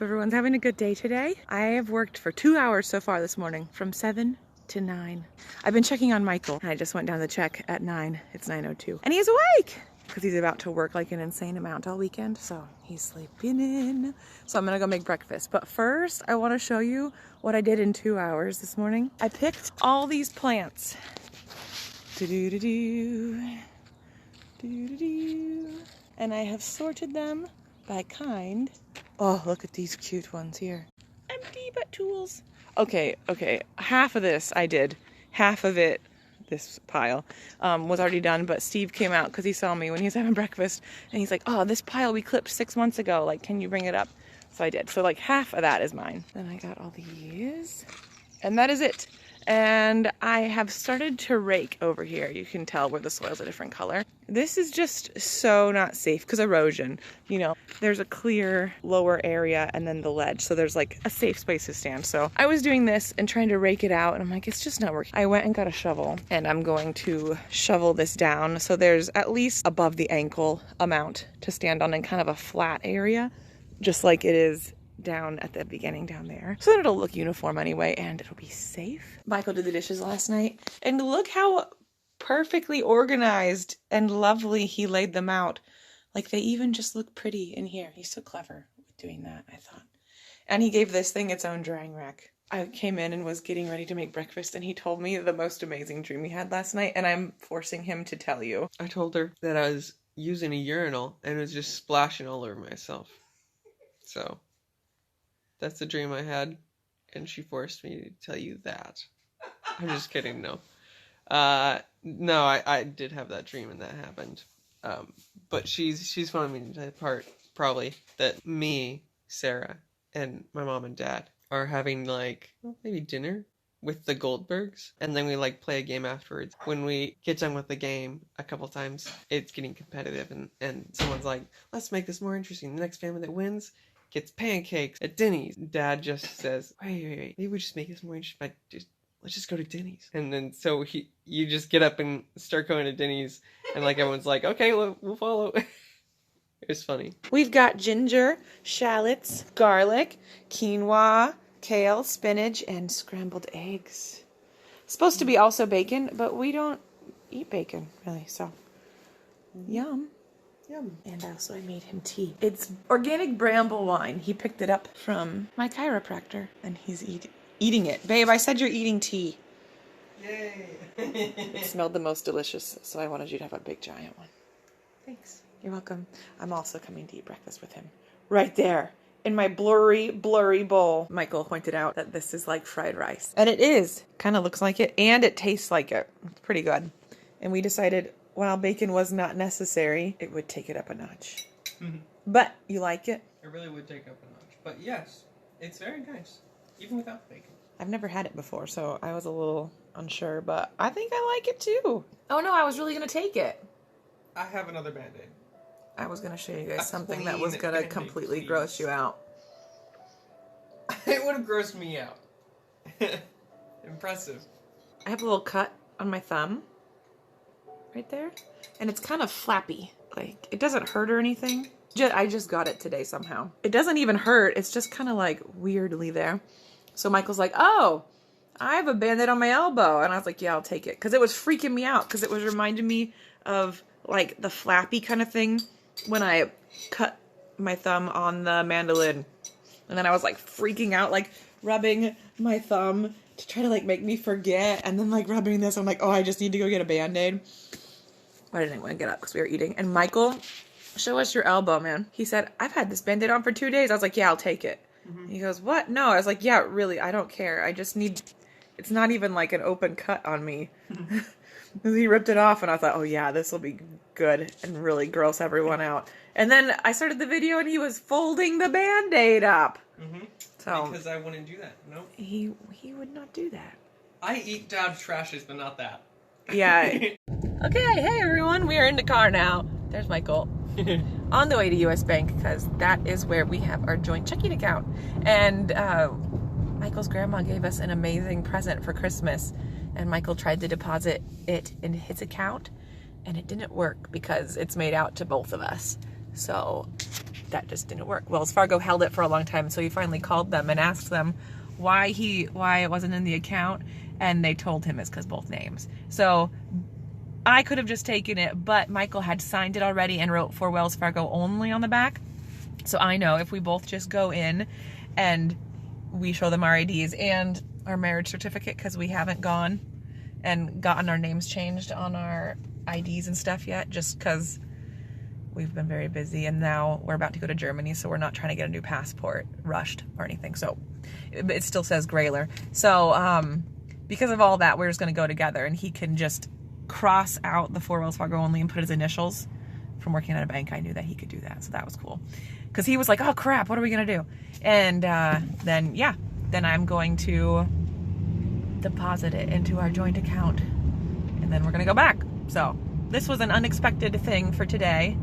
Hope everyone's having a good day today. I have worked for 2 hours so far this morning, from 7 to 9. I've been checking on Michael, and I just went down to check at 9. It's 9:02. And he's awake! Because he's about to work like an insane amount all weekend, so he's sleeping in. So I'm gonna go make breakfast. But first, I wanna show you what I did in 2 hours this morning. I picked all these plants. Do-do-do-do. Do-do-do. And I have sorted them by kind. Oh, look at these cute ones here. Empty but tools. Okay. Half of this I did. Half of it, this pile, was already done, but Steve came out because he saw me when he was having breakfast, and he's like, oh, this pile we clipped 6 months ago. Like, can you bring it up? So I did. So like half of that is mine. Then I got all these, and that is it. And I have started to rake over here. You can tell where the soil's a different color. This is just so not safe because erosion, you know, there's a clear lower area and then the ledge. So there's like a safe space to stand. So I was doing this and trying to rake it out, and I'm like, it's just not working. I went and got a shovel, and I'm going to shovel this down. So there's at least above the ankle amount to stand on in kind of a flat area, just like it is down at the beginning down there. So then it'll look uniform anyway, and it'll be safe. Michael did the dishes last night, and look how perfectly organized and lovely he laid them out. Like, they even just look pretty in here. He's so clever with doing that, I thought. And he gave this thing its own drying rack. I came in and was getting ready to make breakfast, and he told me the most amazing dream he had last night, and I'm forcing him to tell you. I told her that I was using a urinal and it was just splashing all over myself. So that's the dream I had, and she forced me to tell you that. I'm just kidding, no. No, I did have that dream, and that happened. But she's wanted me to tell the part, probably, that me, Sarah, and my mom and dad are having, like, maybe dinner with the Goldbergs, and then we, like, play a game afterwards. When we get done with the game, a couple times, it's getting competitive, and someone's like, let's make this more interesting. The next family that wins gets pancakes at Denny's. Dad just says, wait, maybe we just make this more interesting by let's just go to Denny's. And then so you just get up and start going to Denny's, and like everyone's like, okay, we'll follow. It was funny. We've got ginger, shallots, garlic, quinoa, kale, spinach, and scrambled eggs. It's supposed to be also bacon, but we don't eat bacon really, so yum. Yum. And also I made him tea. It's organic bramble wine. He picked it up from my chiropractor, and he's eating it. Babe, I said you're eating tea. Yay. It smelled the most delicious, so I wanted you to have a big giant one. Thanks. You're welcome. I'm also coming to eat breakfast with him. Right there, in my blurry bowl. Michael pointed out that this is like fried rice. And it is. Kind of looks like it, and it tastes like it. It's pretty good. And we decided, while bacon was not necessary, it would take it up a notch. Mm-hmm. But you like it? It really would take up a notch. But yes, it's very nice, even without bacon. I've never had it before, so I was a little unsure, but I think I like it too. Oh no, I was really going to take it. I have another Band-Aid. I was going to show you guys something that was going to completely gross you out. It would have grossed me out. Impressive. I have a little cut on my thumb. Right there. And it's kind of flappy. Like, it doesn't hurt or anything. I just got it today somehow. It doesn't even hurt. It's just kind of like weirdly there. So Michael's like, oh, I have a Band-Aid on my elbow. And I was like, yeah, I'll take it. Because it was freaking me out. Because it was reminding me of like the flappy kind of thing when I cut my thumb on the mandolin. And then I was like freaking out, like rubbing my thumb to try to like make me forget. And then like rubbing this, I'm like, oh, I just need to go get a Band-Aid. But I didn't want to get up because we were eating. And Michael, show us your elbow, man. He said, I've had this Band-Aid on for 2 days. I was like, yeah, I'll take it. Mm-hmm. He goes, what? No. I was like, yeah, really, I don't care. I just need, it's not even like an open cut on me. Mm-hmm. He ripped it off, and I thought, oh yeah, this will be good and really gross everyone out. And then I started the video, and he was folding the Band-Aid up. Mm-hmm. So because I wouldn't do that. Nope. He would not do that. I eat Dad's trashes, but not that. Yeah. Okay, hey everyone, we are in the car now. There's Michael. On the way to US Bank, because that is where we have our joint checking account. And Michael's grandma gave us an amazing present for Christmas, and Michael tried to deposit it in his account, and it didn't work because it's made out to both of us. So that just didn't work. Wells Fargo held it for a long time, so he finally called them and asked them why it wasn't in the account, and they told him it's because both names. So I could have just taken it, but Michael had signed it already and wrote for Wells Fargo only on the back. So I know if we both just go in and we show them our IDs and our marriage certificate, because we haven't gone and gotten our names changed on our IDs and stuff yet, just because we've been very busy, and now we're about to go to Germany, so we're not trying to get a new passport rushed or anything. So it still says Grayler. So because of all that, we're just going to go together, and he can just cross out the for Wells Fargo only and put his initials. From working at a bank, I knew that he could do that, so that was cool. Because he was like, oh crap, what are we going to do? And then I'm going to deposit it into our joint account, and then we're going to go back. So this was an unexpected thing for today,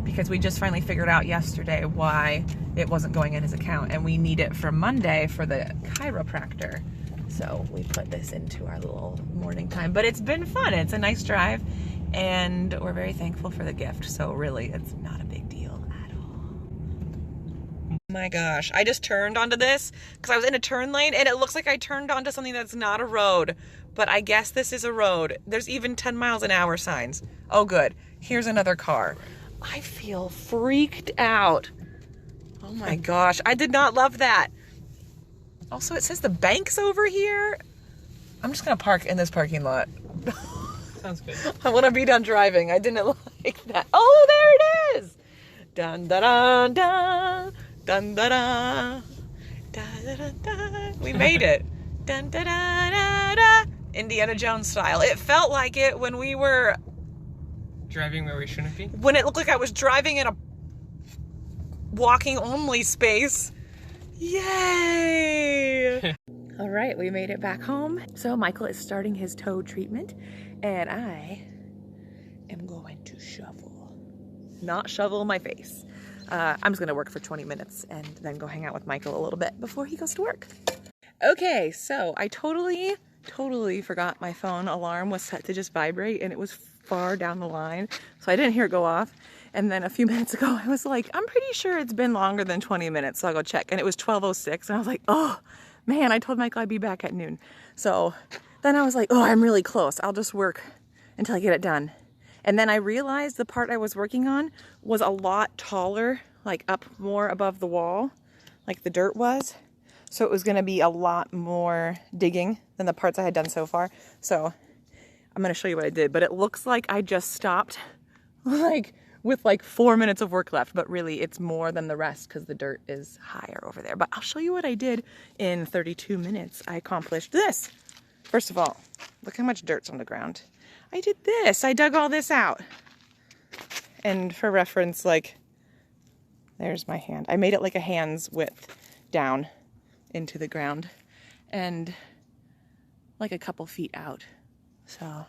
because we just finally figured out yesterday why it wasn't going in his account, and we need it for Monday for the chiropractor. So we put this into our little morning time, but it's been fun. It's a nice drive, and we're very thankful for the gift. So really, it's not a big deal at all. My gosh, I just turned onto this because I was in a turn lane, and it looks like I turned onto something that's not a road, but I guess this is a road. There's even 10 miles an hour signs. Oh good, here's another car. I feel freaked out. Oh my gosh, I did not love that. Also, it says the bank's over here. I'm just gonna park in this parking lot. Sounds good. I want to be done driving. I didn't like that. Oh, there it is. Dun da da da, dun da da, da da da da. We made it. Dun da da da da. Indiana Jones style. It felt like it when we were Driving where we shouldn't be? when it looked like I was driving in a walking only space. Yay! All right, we made it back home. So Michael is starting his toe treatment, and I am going to shovel. Not shovel my face. I'm just gonna work for 20 minutes and then go hang out with Michael a little bit before he goes to work. Okay, so I totally forgot my phone alarm was set to just vibrate, and it was far down the line, so I didn't hear it go off. And then a few minutes ago, I was like, I'm pretty sure it's been longer than 20 minutes, so I'll go check. And it was 12:06, and I was like, oh man, I told Michael I'd be back at noon. So then I was like, oh, I'm really close. I'll just work until I get it done. And then I realized the part I was working on was a lot taller, like up more above the wall, like the dirt was. So it was gonna be a lot more digging than the parts I had done so far. So I'm gonna show you what I did, but it looks like I just stopped with 4 minutes of work left, but really it's more than the rest because the dirt is higher over there. But I'll show you what I did in 32 minutes. I accomplished this. First of all, look how much dirt's on the ground. I did this. I dug all this out. And for reference, there's my hand. I made it like a hand's width down into the ground and like a couple feet out. So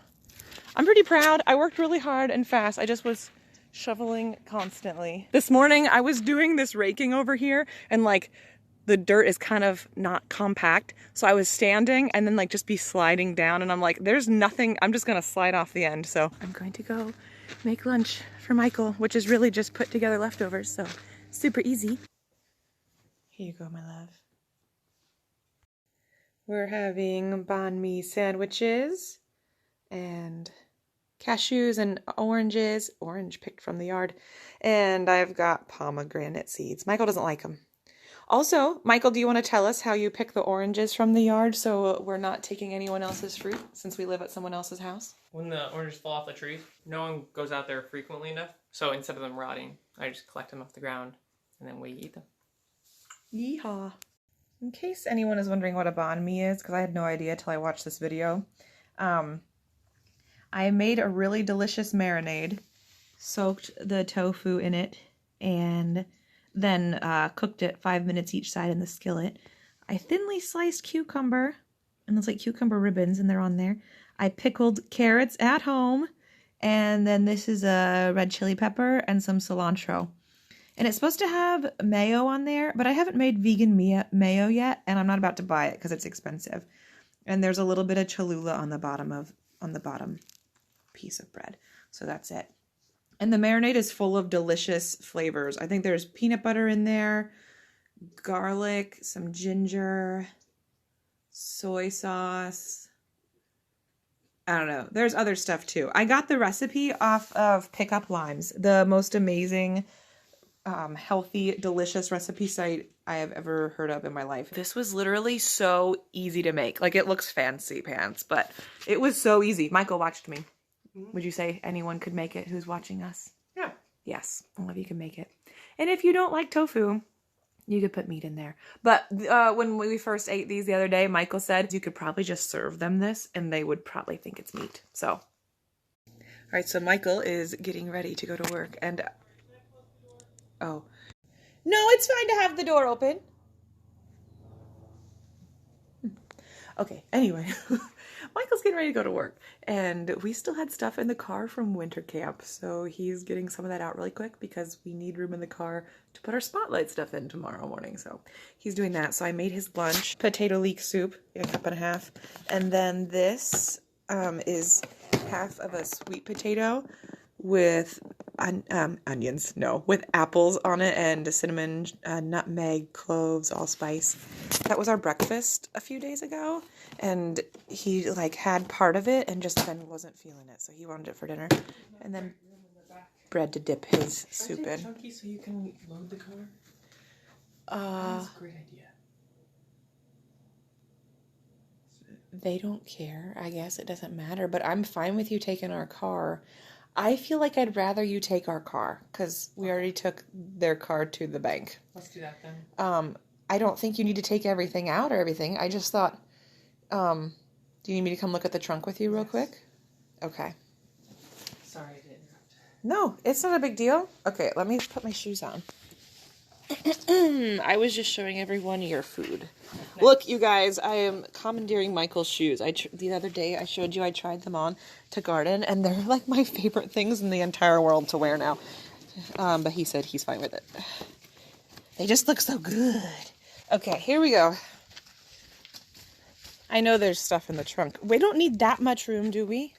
I'm pretty proud. I worked really hard and fast. I just was shoveling constantly. This morning I was doing this raking over here, and the dirt is kind of not compact. So I was standing and then just be sliding down, and I'm like, there's nothing, I'm just gonna slide off the end. So I'm going to go make lunch for Michael, which is really just put together leftovers. So super easy. Here you go, my love. We're having banh mi sandwiches and cashews and oranges, orange picked from the yard, and I've got pomegranate seeds. Michael doesn't like them. Also, Michael, do you want to tell us how you pick the oranges from the yard so we're not taking anyone else's fruit since we live at someone else's house? When the oranges fall off the tree, no one goes out there frequently enough, so instead of them rotting, I just collect them off the ground and then we eat them. Yeehaw. In case anyone is wondering what a banh mi is, because I had no idea till I watched this video, I made a really delicious marinade, soaked the tofu in it, and then cooked it 5 minutes each side in the skillet. I thinly sliced cucumber, and there's cucumber ribbons, and they're on there. I pickled carrots at home, and then this is a red chili pepper and some cilantro. And it's supposed to have mayo on there, but I haven't made vegan mayo yet, and I'm not about to buy it because it's expensive. And there's a little bit of Cholula on the bottom piece of bread. So that's it. And the marinade is full of delicious flavors. I think there's peanut butter in there, garlic, some ginger, soy sauce. I don't know. There's other stuff too. I got the recipe off of Pick Up Limes, the most amazing, healthy, delicious recipe site I have ever heard of in my life. This was literally so easy to make. Like, it looks fancy pants, but it was so easy. Michael watched me. Would you say anyone could make it who's watching us? Yeah. Yes, all of you can make it. And if you don't like tofu, you could put meat in there. But when we first ate these the other day, Michael said you could probably just serve them this and they would probably think it's meat. So, all right, so Michael is getting ready to go to work and, oh. No, it's fine to have the door open. Okay, anyway, Michael's getting ready to go to work, and we still had stuff in the car from winter camp, so he's getting some of that out really quick because we need room in the car to put our spotlight stuff in tomorrow morning, so he's doing that. So I made his lunch, potato leek soup, a cup and a half, and then this is half of a sweet potato with onions, no, with apples on it and cinnamon, nutmeg, cloves, allspice. That was our breakfast a few days ago, and he like had part of it and just then wasn't feeling it, so he wanted it for dinner. And then bread to dip his soup in. Chunky so you can load the car. That's a great idea. They don't care. I guess it doesn't matter, but I'm fine with you taking our car. I feel like I'd rather you take our car because we already took their car to the bank. Let's do that then. I don't think you need to take everything out or everything. I just thought, do you need me to come look at the trunk with you real quick? Okay. Sorry to interrupt. No, it's not a big deal. Okay, let me put my shoes on. I was just showing everyone your food. Nice. Look, you guys, I am commandeering Michael's shoes. The other day I showed you I tried them on to garden, and they're like my favorite things in the entire world to wear now. But he said he's fine with it. They just look so good. Okay, here we go. I know there's stuff in the trunk. We don't need that much room, do we?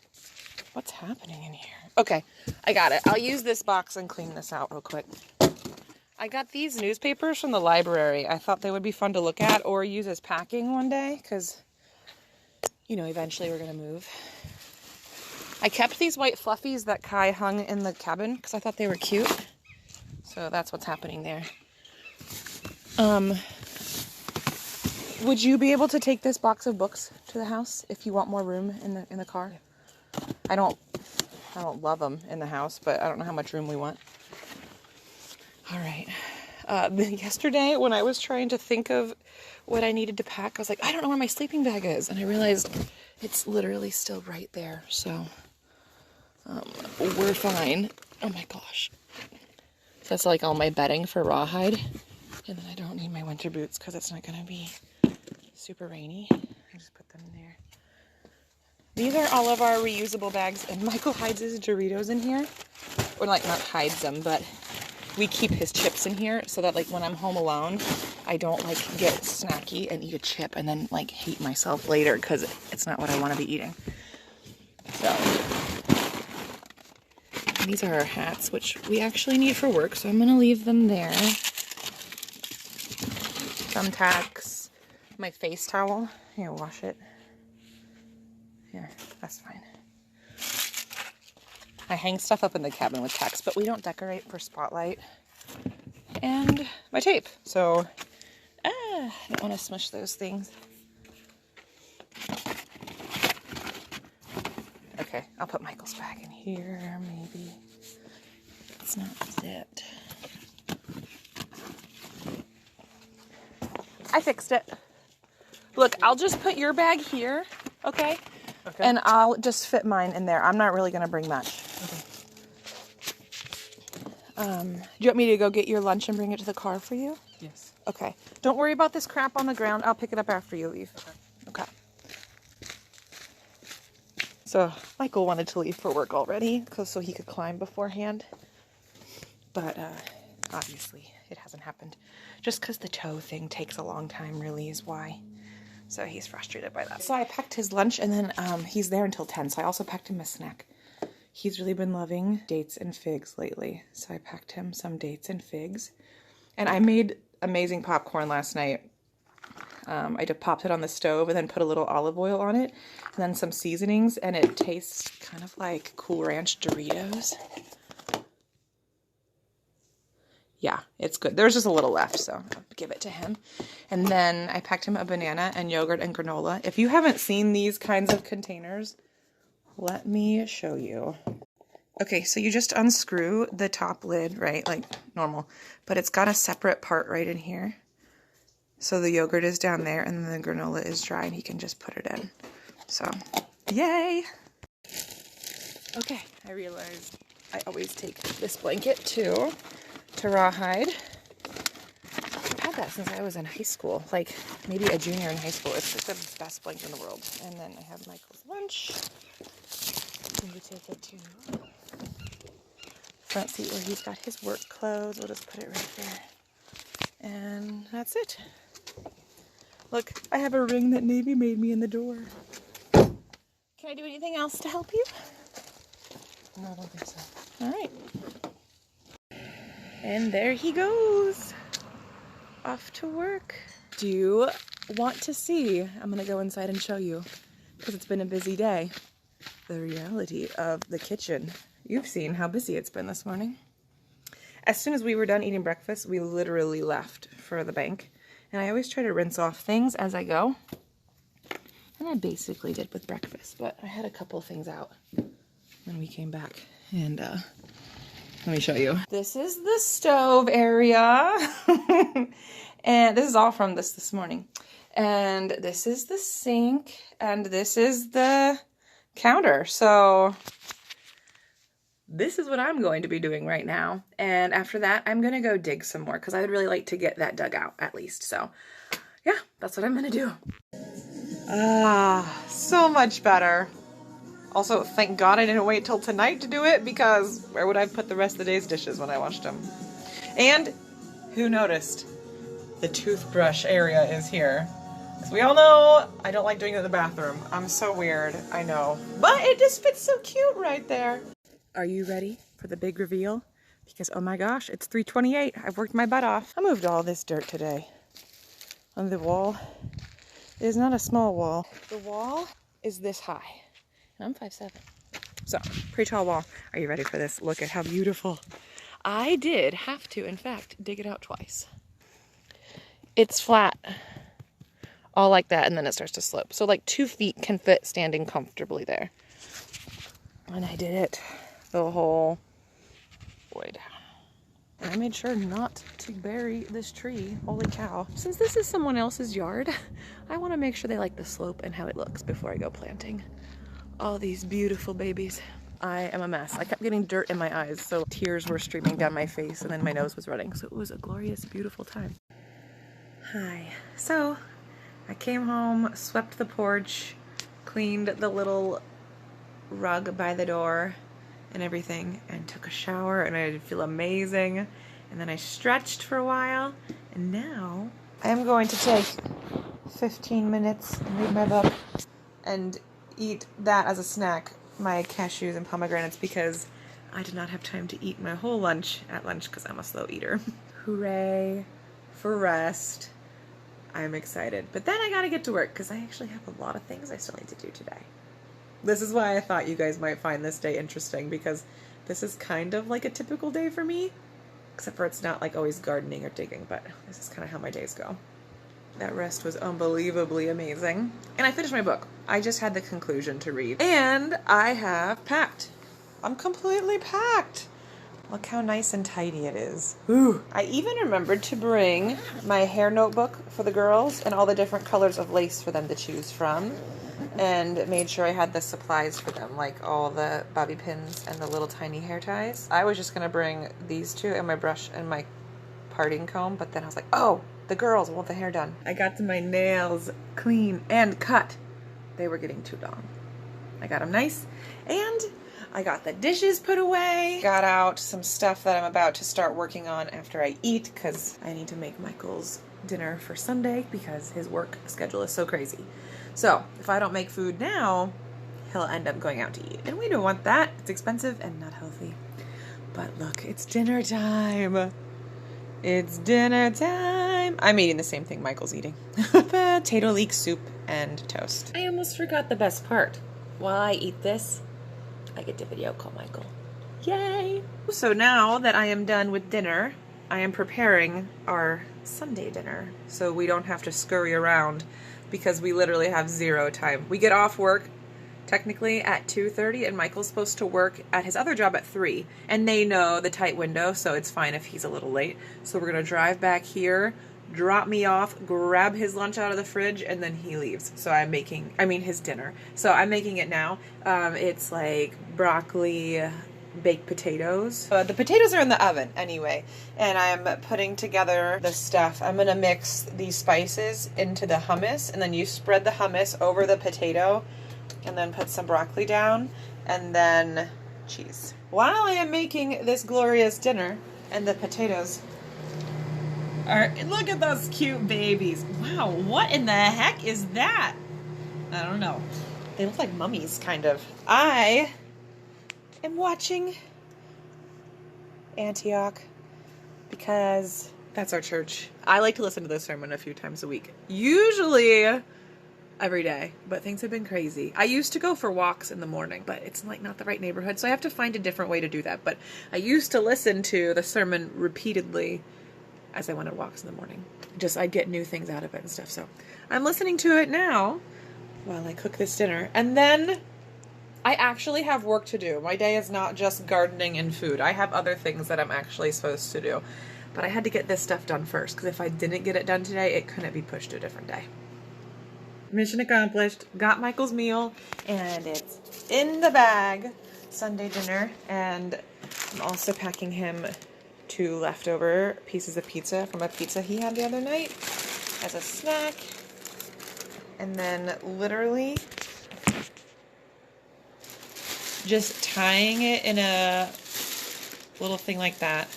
What's happening in here? Okay, I got it. I'll use this box and clean this out real quick. I got these newspapers from the library. I thought they would be fun to look at or use as packing one day because, you know, eventually we're going to move. I kept these white fluffies that Kai hung in the cabin because I thought they were cute. So that's what's happening there. Would you be able to take this box of books to the house if you want more room in the car? I don't love them in the house, but I don't know how much room we want. All right. Yesterday, when I was trying to think of what I needed to pack, I was like, I don't know where my sleeping bag is. And I realized it's literally still right there. So we're fine. Oh my gosh. That's like all my bedding for Rawhide. And then I don't need my winter boots because it's not going to be super rainy. I just put them in there. These are all of our reusable bags. And Michael hides his Doritos in here. Or like not hides them, but we keep his chips in here so that like when I'm home alone, I don't like get snacky and eat a chip and then like hate myself later because it's not what I want to be eating. So these are our hats, which we actually need for work, so I'm going to leave them there. Thumbtacks, my face towel. Here, wash it. Here, that's fine. I hang stuff up in the cabin with tacks, but we don't decorate for spotlight. And my tape. So, I don't want to smush those things. Okay, I'll put Michael's bag in here, maybe. It's not zipped. I fixed it. Look, I'll just put your bag here, okay? Okay. And I'll just fit mine in there. I'm not really going to bring much. Okay. Do you want me to go get your lunch and bring it to the car for you? Yes. Okay. Don't worry about this crap on the ground. I'll pick it up after you leave. Okay. So Michael wanted to leave for work already so he could climb beforehand. But obviously it hasn't happened. Just because the toe thing takes a long time really is why. So he's frustrated by that. So I packed his lunch and then he's there until 10. So I also packed him a snack. He's really been loving dates and figs lately. So I packed him some dates and figs. And I made amazing popcorn last night. I just popped it on the stove and then put a little olive oil on it and then some seasonings, and it tastes kind of like Cool Ranch Doritos. Yeah, it's good. There's just a little left, so I'll give it to him. And then I packed him a banana and yogurt and granola. If you haven't seen these kinds of containers, let me show you. Okay, so you just unscrew the top lid, right, like normal, but it's got a separate part right in here. So the yogurt is down there, and then the granola is dry, and he can just put it in. So, yay! Okay, I realized I always take this blanket to Rawhide. I've had that since I was in high school, like maybe a junior in high school. It's like the best blanket in the world. And then I have Michael's lunch. And we take it to front seat where he's got his work clothes. We'll just put it right there. And that's it. Look, I have a ring that Navy made me in the door. Can I do anything else to help you? No, I don't think so. All right. And there he goes. Off to work. Do you want to see? I'm going to go inside and show you, because it's been a busy day. The reality of the kitchen. You've seen how busy it's been this morning. As soon as we were done eating breakfast, we literally left for the bank. And I always try to rinse off things as I go. And I basically did with breakfast, but I had a couple things out when we came back. And let me show you. This is the stove area. And this is all from this morning. And this is the sink. And this is the counter. So this is what I'm going to be doing right now. And after that, I'm going to go dig some more, because I would really like to get that dug out at least. So yeah, that's what I'm going to do. Ah, so much better. Also, thank God I didn't wait till tonight to do it, because where would I put the rest of the day's dishes when I washed them? And who noticed? The toothbrush area is here. Because we all know I don't like doing it in the bathroom. I'm so weird, I know. But it just fits so cute right there. Are you ready for the big reveal? Because, oh my gosh, it's 3:28. I've worked my butt off. I moved all this dirt today. On the wall, it is not a small wall. The wall is this high. And I'm 5'7". So, pretty tall wall. Are you ready for this? Look at how beautiful. I did have to, in fact, dig it out twice. It's flat. All like that, and then it starts to slope. So like 2 feet can fit standing comfortably there. And I did it the whole way down. And I made sure not to bury this tree. Holy cow. Since this is someone else's yard, I want to make sure they like the slope and how it looks before I go planting all these beautiful babies. I am a mess. I kept getting dirt in my eyes, so tears were streaming down my face, and then my nose was running. So it was a glorious, beautiful time. Hi. So I came home, swept the porch, cleaned the little rug by the door and everything, and took a shower, and I feel amazing. And then I stretched for a while, and now I am going to take 15 minutes and read my book and eat that as a snack, my cashews and pomegranates, because I did not have time to eat my whole lunch at lunch because I'm a slow eater. Hooray for rest. I'm excited. But then I gotta get to work because I actually have a lot of things I still need to do today. This is why I thought you guys might find this day interesting, because this is kind of like a typical day for me, except for it's not like always gardening or digging, but this is kind of how my days go. That rest was unbelievably amazing. And I finished my book. I just had the conclusion to read. And I have packed. I'm completely packed. Look how nice and tidy it is. Ooh. I even remembered to bring my hair notebook for the girls and all the different colors of lace for them to choose from. And made sure I had the supplies for them, like all the bobby pins and the little tiny hair ties. I was just gonna bring these two and my brush and my parting comb, but then I was like, oh, the girls want the hair done. I got my nails clean and cut. They were getting too long. I got them nice, and I got the dishes put away. Got out some stuff that I'm about to start working on after I eat, because I need to make Michael's dinner for Sunday because his work schedule is so crazy. So if I don't make food now, he'll end up going out to eat. And we don't want that. It's expensive and not healthy. But look, it's dinner time. It's dinner time. I'm eating the same thing Michael's eating. Potato leek soup and toast. I almost forgot the best part. While I eat this, I get to video call Michael. Yay! So now that I am done with dinner, I am preparing our Sunday dinner so we don't have to scurry around because we literally have zero time. We get off work technically at 2:30 and Michael's supposed to work at his other job at 3, and they know the tight window, so it's fine if he's a little late. So we're gonna drive back here, drop me off, grab his lunch out of the fridge, and then he leaves. So his dinner. So I'm making it now. It's like broccoli, baked potatoes. The potatoes are in the oven anyway, and I'm putting together the stuff. I'm gonna mix these spices into the hummus, and then you spread the hummus over the potato, and then put some broccoli down, and then cheese. While I am making this glorious dinner, and the potatoes are, look at those cute babies. Wow, what in the heck is that? I don't know. They look like mummies, kind of. I am watching Antioch because that's our church. I like to listen to the sermon a few times a week. Usually every day, but things have been crazy. I used to go for walks in the morning, but it's like not the right neighborhood, so I have to find a different way to do that. But I used to listen to the sermon repeatedly as I went on walks in the morning. I'd get new things out of it and stuff. So I'm listening to it now while I cook this dinner. And then I actually have work to do. My day is not just gardening and food. I have other things that I'm actually supposed to do. But I had to get this stuff done first, because if I didn't get it done today, it couldn't be pushed to a different day. Mission accomplished. Got Michael's meal, and it's in the bag. Sunday dinner, and I'm also packing him 2 leftover pieces of pizza from a pizza he had the other night as a snack. And then literally just tying it in a little thing like that,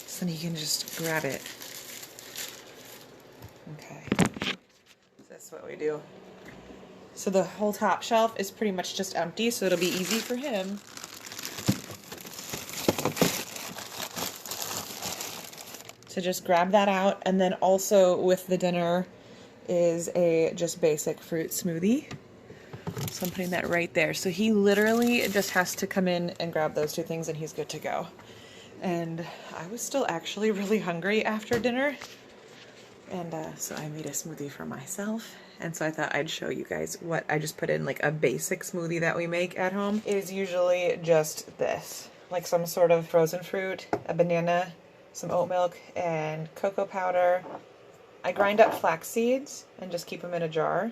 so then you can just grab it. Okay. That's what we do. So the whole top shelf is pretty much just empty, so it'll be easy for him. So just grab that out, and then also with the dinner is a just basic fruit smoothie. So I'm putting that right there. So he literally just has to come in and grab those 2 things and he's good to go. And I was still actually really hungry after dinner. And so I made a smoothie for myself. And so I thought I'd show you guys what I just put in. Like a basic smoothie that we make at home is usually just this. Like some sort of frozen fruit, a banana, some oat milk, and cocoa powder. I grind up flax seeds and just keep them in a jar.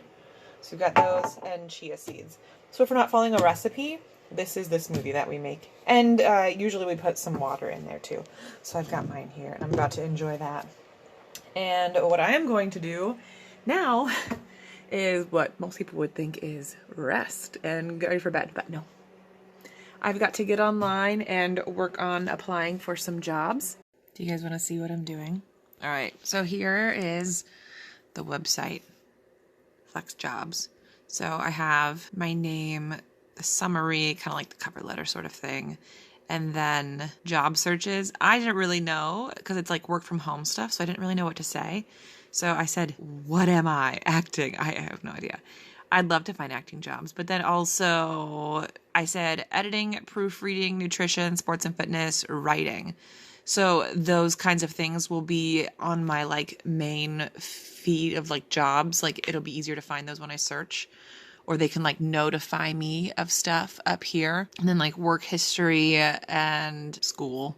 So we've got those and chia seeds. So if we're not following a recipe, this is the smoothie that we make. And usually we put some water in there too. So I've got mine here and I'm about to enjoy that. And what I am going to do now is what most people would think is rest and get ready for bed, but no. I've got to get online and work on applying for some jobs. Do you guys want to see what I'm doing? All right, so here is the website, Flex Jobs. So I have my name, the summary, kind of like the cover letter sort of thing, and then job searches. I didn't really know, because it's like work from home stuff, so I didn't really know what to say. So I said, what am I? Acting. I have no idea. I'd love to find acting jobs. But then also I said editing, proofreading, nutrition, sports and fitness, writing. So those kinds of things will be on my like main feed of like jobs. Like it'll be easier to find those when I search, or they can like notify me of stuff up here. And then like work history and school,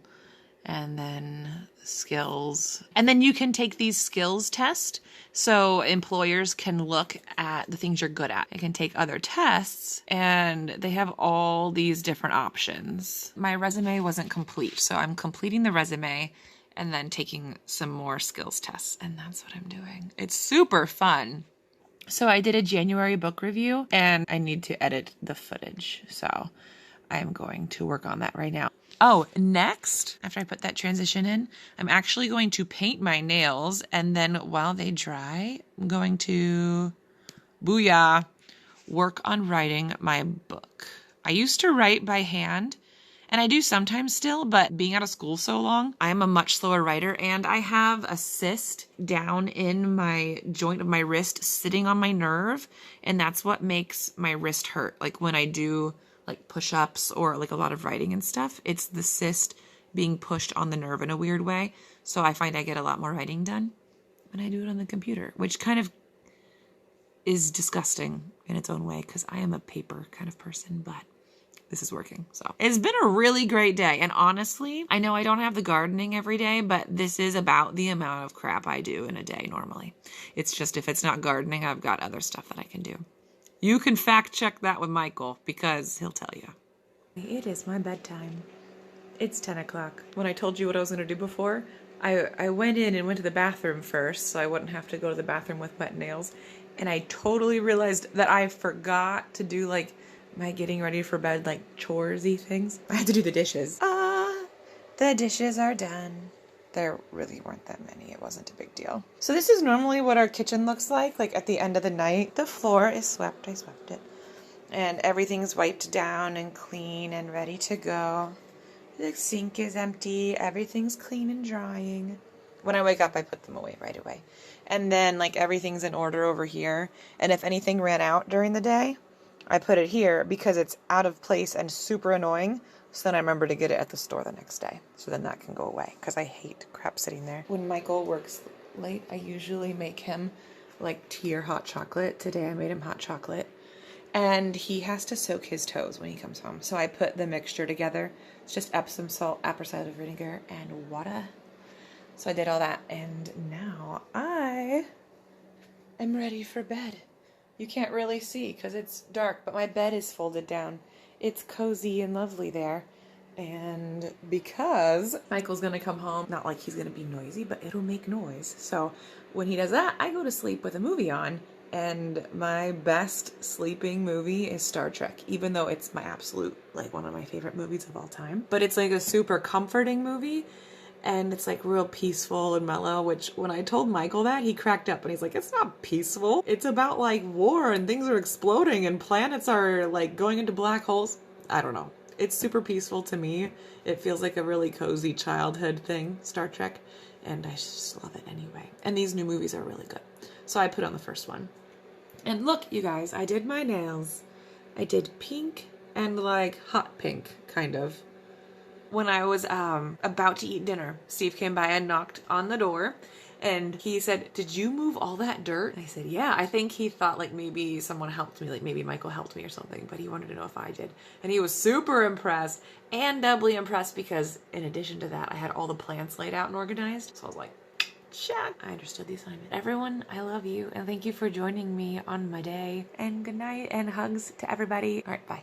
and then skills. And then you can take these skills tests. So employers can look at the things you're good at. They can take other tests, and they have all these different options. My resume wasn't complete, so I'm completing the resume and then taking some more skills tests. And that's what I'm doing. It's super fun. So I did a January book review, and I need to edit the footage. So I'm going to work on that right now. Oh, next, after I put that transition in, I'm actually going to paint my nails, and then while they dry, I'm going to, booyah, work on writing my book. I used to write by hand, and I do sometimes still, but being out of school so long, I'm a much slower writer, and I have a cyst down in my joint of my wrist sitting on my nerve, and that's what makes my wrist hurt. Like when I do like push-ups or like a lot of writing and stuff, it's the cyst being pushed on the nerve in a weird way. So I find I get a lot more writing done when I do it on the computer, which kind of is disgusting in its own way because I am a paper kind of person, but this is working. So it's been a really great day. And honestly, I know I don't have the gardening every day, but this is about the amount of crap I do in a day normally. It's just if it's not gardening, I've got other stuff that I can do. You can fact check that with Michael because he'll tell you. It is my bedtime. It's 10 o'clock. When I told you what I was going to do before, I went in and went to the bathroom first so I wouldn't have to go to the bathroom with wet nails. And I totally realized that I forgot to do like my getting ready for bed, like chores-y things. I had to do the dishes. The dishes are done. There really weren't that many. It wasn't a big deal. So this is normally what our kitchen looks like at the end of the night. The floor is swept. I swept it. And everything's wiped down and clean and ready to go. The sink is empty. Everything's clean and drying. When I wake up, I put them away right away. And then like everything's in order over here. And if anything ran out during the day, I put it here because it's out of place and super annoying. So then I remember to get it at the store the next day. So then that can go away because I hate crap sitting there. When Michael works late, I usually make him like tea or hot chocolate. Today I made him hot chocolate. And he has to soak his toes when he comes home. So I put the mixture together. It's just Epsom salt, apple cider vinegar, and water. So I did all that. And now I am ready for bed. You can't really see because it's dark, but my bed is folded down. It's cozy and lovely there. And because Michael's going to come home, not like he's going to be noisy, but it'll make noise. So when he does that, I go to sleep with a movie on. And my best sleeping movie is Star Trek, even though it's my absolute, like one of my favorite movies of all time. But it's like a super comforting movie. And it's like real peaceful and mellow, which when I told Michael that, he cracked up and he's like, it's not peaceful. It's about like war and things are exploding and planets are like going into black holes. I don't know. It's super peaceful to me. It feels like a really cozy childhood thing, Star Trek. And I just love it anyway. And these new movies are really good. So I put on the first one. And look, you guys, I did my nails. I did pink and like hot pink, kind of. When I was about to eat dinner, Steve came by and knocked on the door and he said, did you move all that dirt? And I said, yeah. I think he thought like maybe someone helped me, like maybe Michael helped me or something, but he wanted to know if I did. And he was super impressed and doubly impressed because in addition to that, I had all the plants laid out and organized. So I was like, check. I understood the assignment. Everyone, I love you and thank you for joining me on my day. And good night and hugs to everybody. All right, bye.